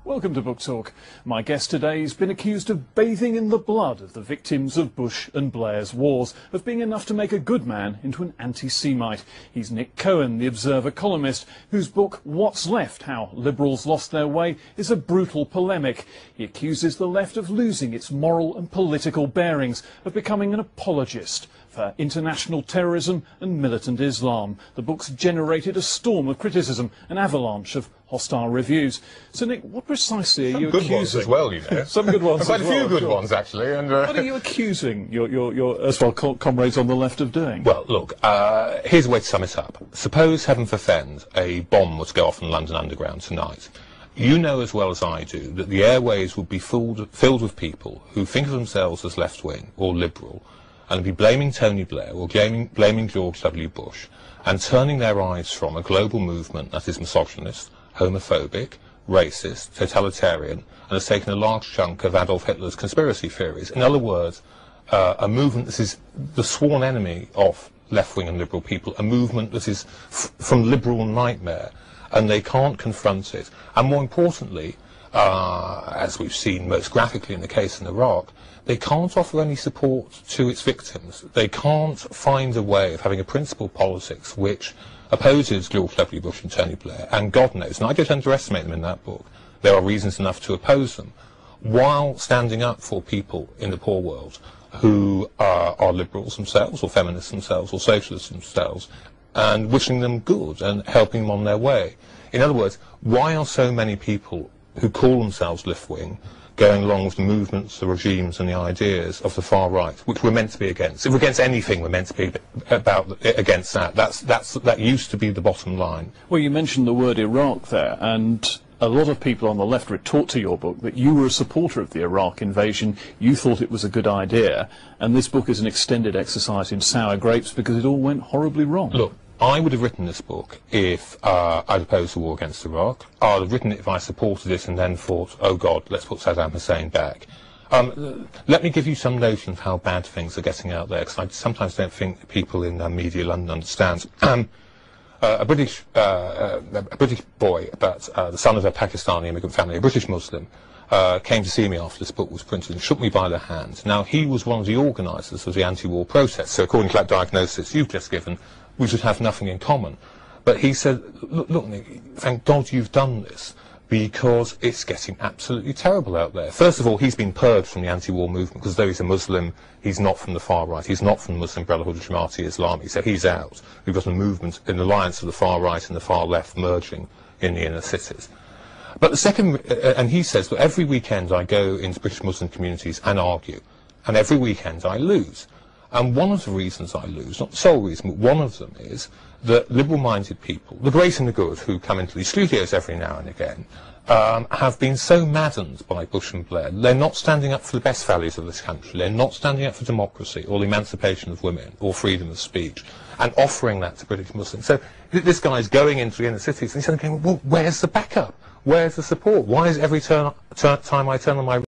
Welcome to Book Talk. My guest today has been accused of bathing in the blood of the victims of Bush and Blair's wars, of being enough to make a good man into an anti-Semite. He's Nick Cohen, the Observer columnist, whose book What's Left? How Liberals Lost Their Way is a brutal polemic. He accuses the left of losing its moral and political bearings, of becoming an apologist for international terrorism and militant Islam. The book's generated a storm of criticism, an avalanche of hostile reviews. So, Nick, what precisely are you accusing? Some good ones as well, you know. Some good ones. Quite a few good ones, actually. And what are you accusing your erstwhile comrades on the left of doing? Well, look, here's a way to sum it up. Suppose, heaven forfend, a bomb was to go off in the London Underground tonight. You know as well as I do that the airways would be filled with people who think of themselves as left-wing or liberal, and be blaming Tony Blair or blaming George W. Bush, and turning their eyes from a global movement that is misogynist, homophobic, racist, totalitarian, and has taken a large chunk of Adolf Hitler's conspiracy theories. In other words, a movement that is the sworn enemy of left-wing and liberal people, a movement that is from liberal nightmare, and they can't confront it. And more importantly, as we've seen most graphically in the case in Iraq, they can't offer any support to its victims. They can't find a way of having a principled politics which opposes George W. Bush and Tony Blair, and God knows, and I don't underestimate them in that book, there are reasons enough to oppose them, while standing up for people in the poor world who are liberals themselves, or feminists themselves, or socialists themselves, and wishing them good and helping them on their way. In other words, why are so many people who call themselves left-wing going along with the movements, the regimes and the ideas of the far right, which we're meant to be against? If we're against anything, we're meant to be against that. That used to be the bottom line. Well, you mentioned the word Iraq there, and a lot of people on the left retort to your book that you were a supporter of the Iraq invasion, you thought it was a good idea, and this book is an extended exercise in sour grapes because it all went horribly wrong. Look, I would have written this book if I'd opposed the war against Iraq. I'd have written it if I supported it and then thought, oh God, let's put Saddam Hussein back. Let me give you some notion of how bad things are getting out there, because I sometimes don't think people in Media London understand. A British boy, but the son of a Pakistani immigrant family, a British Muslim, came to see me after this book was printed and shook me by the hand. Now, he was one of the organisers of the anti-war protest, so according to that diagnosis you've just given, we should have nothing in common. But he said, look, Nick, thank God you've done this, because it's getting absolutely terrible out there. First of all, he's been purged from the anti-war movement, because though he's a Muslim, he's not from the far right, he's not from the Muslim Brotherhood of Jamaati Islami, so he's out. We've got a movement, an alliance of the far right and the far left merging in the inner cities. But the second, and he says that every weekend I go into British Muslim communities and argue, and every weekend I lose. And one of the reasons I lose, not the sole reason, but one of them is that liberal-minded people, the great and the good, who come into these studios every now and again, have been so maddened by Bush and Blair. They're not standing up for the best values of this country. They're not standing up for democracy or the emancipation of women or freedom of speech and offering that to British Muslims. So this guy's going into the inner cities and he's saying, well, where's the backup? Where's the support? Why is every time I turn on my